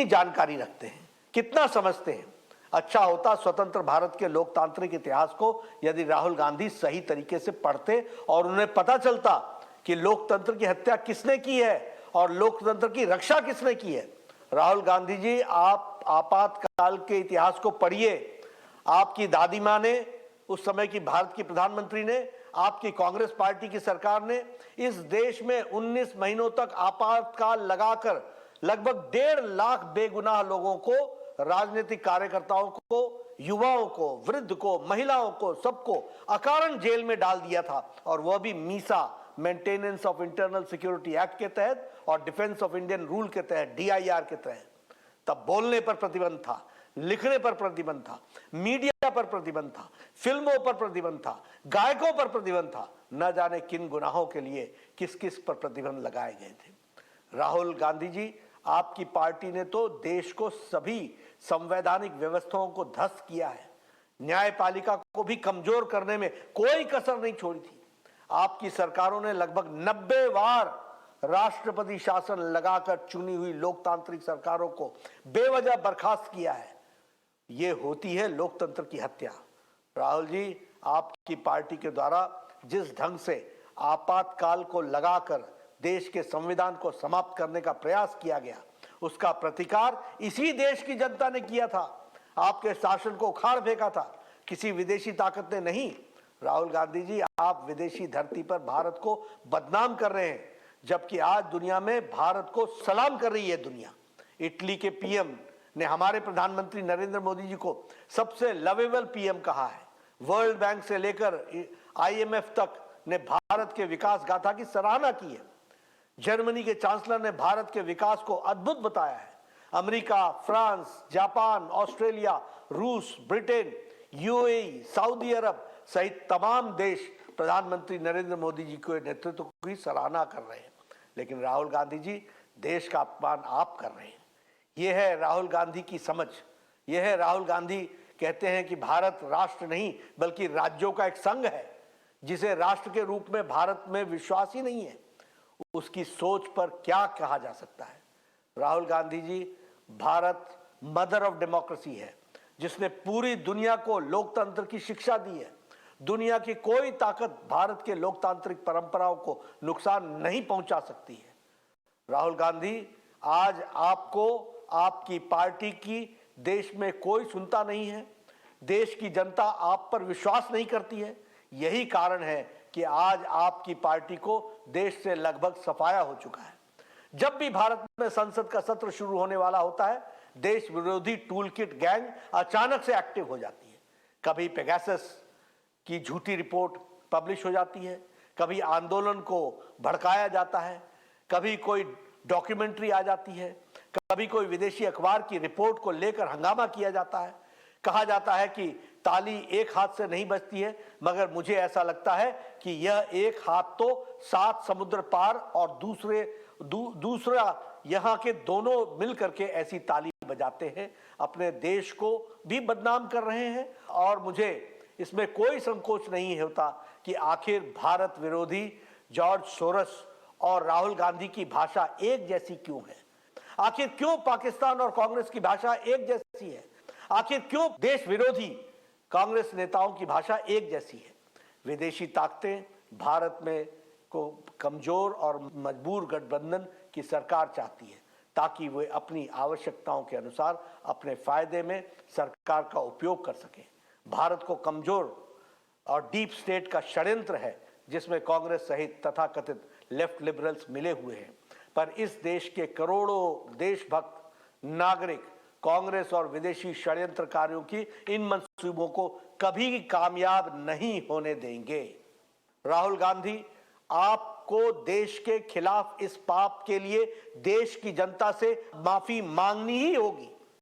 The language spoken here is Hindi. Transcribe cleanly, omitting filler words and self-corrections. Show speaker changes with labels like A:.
A: कितनी जानकारी रखते हैं, कितना समझते हैं। अच्छा होता स्वतंत्र भारत के लोकतांत्रिक इतिहास को यदि राहुल गांधी सही तरीके से पढ़ते और उन्हें पता चलता कि लोकतंत्र की हत्या किसने की है और लोकतंत्र की रक्षा किसने की है। राहुल गांधी जी, आप आपातकाल के इतिहास को पढ़िए। आपकी दादी माँ ने, उस समय की भारत की प्रधानमंत्री ने, आपकी कांग्रेस पार्टी की सरकार ने इस देश में 19 महीनों तक आपातकाल लगाकर लगभग 1.5 लाख बेगुनाह लोगों को, राजनीतिक कार्यकर्ताओं को, युवाओं को, वृद्ध को, महिलाओं को, सबको अकारण जेल में डाल दिया था। और वह भी Misa, maintenance of internal security act के तहत और डिफेंस ऑफ इंडियन रूल के तहत, DIR के तहत। तब बोलने पर प्रतिबंध था, लिखने पर प्रतिबंध था, मीडिया पर प्रतिबंध था, फिल्मों पर प्रतिबंध था, गायकों पर प्रतिबंध था। न जाने किन गुनाहों के लिए किस किस पर प्रतिबंध लगाए गए थे। राहुल गांधी जी, आपकी पार्टी ने तो देश को सभी संवैधानिक व्यवस्थाओं को ध्वस्त किया है, न्यायपालिका को भी कमजोर करने में कोई कसर नहीं छोड़ी थी। आपकी सरकारों ने लगभग 90 बार राष्ट्रपति शासन लगाकर चुनी हुई लोकतांत्रिक सरकारों को बेवजह बर्खास्त किया है। यह होती है लोकतंत्र की हत्या। राहुल जी, आपकी पार्टी के द्वारा जिस ढंग से आपातकाल को लगाकर देश के संविधान को समाप्त करने का प्रयास किया गया, उसका प्रतिकार इसी देश की जनता ने किया था। आपके शासन को उखाड़ फेंका था, किसी विदेशी ताकत ने नहीं। राहुल गांधी जी, आप विदेशी धरती पर भारत को बदनाम कर रहे हैं, जबकि आज दुनिया में भारत को सलाम कर रही है दुनिया। इटली के PM ने हमारे प्रधानमंत्री नरेंद्र मोदी जी को सबसे लवेबल PM कहा है। वर्ल्ड बैंक से लेकर IMF तक ने भारत के विकास गाथा की सराहना की है। जर्मनी के चांसलर ने भारत के विकास को अद्भुत बताया है। अमेरिका, फ्रांस, जापान, ऑस्ट्रेलिया, रूस, ब्रिटेन, UAE, सऊदी अरब सहित तमाम देश प्रधानमंत्री नरेंद्र मोदी जी के नेतृत्व की सराहना कर रहे हैं। लेकिन राहुल गांधी जी, देश का अपमान आप कर रहे हैं। यह है राहुल गांधी की समझ। यह है राहुल गांधी कहते हैं कि भारत राष्ट्र नहीं बल्कि राज्यों का एक संघ है, जिसे राष्ट्र के रूप में भारत में विश्वास ही नहीं है। उसकी सोच पर क्या कहा जा सकता है। Rahul Gandhi ji, Bharat mother of democracy है, जिसने पूरी दुनिया को लोकतंत्र की शिक्षा दी है। दुनिया की कोई ताकत भारत के लोकतांत्रिक परंपराओं को नुकसान नहीं पहुंचा सकती है। राहुल गांधी, आज आपको, आपकी पार्टी की देश में कोई सुनता नहीं है। देश की जनता आप पर विश्वास नहीं करती है। यही कारण है कि आज आपकी पार्टी को देश से लगभग सफाया हो चुका है। जब भी भारत में संसद का सत्र शुरू होने वाला होता है, देश विरोधी टूल किट गैंग अचानक से एक्टिव हो जाती है। कभी पेगासस की झूठी रिपोर्ट पब्लिश हो जाती है, कभी आंदोलन को भड़काया जाता है, कभी कोई डॉक्यूमेंट्री आ जाती है, कभी कोई विदेशी अखबार की रिपोर्ट को लेकर हंगामा किया जाता है। कहा जाता है कि ताली एक हाथ से नहीं बजती है, मगर मुझे ऐसा लगता है कि यह एक हाथ तो 7 समुद्र पार और दूसरा यहाँ के दोनों मिलकर के ऐसी ताली बजाते हैं। अपने देश को भी बदनाम कर रहे हैं। और मुझे इसमें कोई संकोच नहीं होता कि आखिर भारत विरोधी जॉर्ज सोरस और राहुल गांधी की भाषा एक जैसी क्यों है। आखिर क्यों पाकिस्तान और कांग्रेस की भाषा एक जैसी है। आखिर क्यों देश विरोधी कांग्रेस नेताओं की भाषा एक जैसी है। विदेशी ताकतें भारत में को कमजोर और मजबूर गठबंधन की सरकार चाहती है, ताकि वे अपनी आवश्यकताओं के अनुसार अपने फायदे में सरकार का उपयोग कर सकें। भारत को कमजोर और डीप स्टेट का षड्यंत्र है, जिसमें कांग्रेस सहित तथाकथित लेफ्ट लिबरल्स मिले हुए हैं। पर इस देश के करोड़ों देशभक्त नागरिक कांग्रेस और विदेशी षड्यंत्रकारियों की इन मंसूबों को कभी कामयाब नहीं होने देंगे। राहुल गांधी, आपको देश के खिलाफ इस पाप के लिए देश की जनता से माफी मांगनी ही होगी।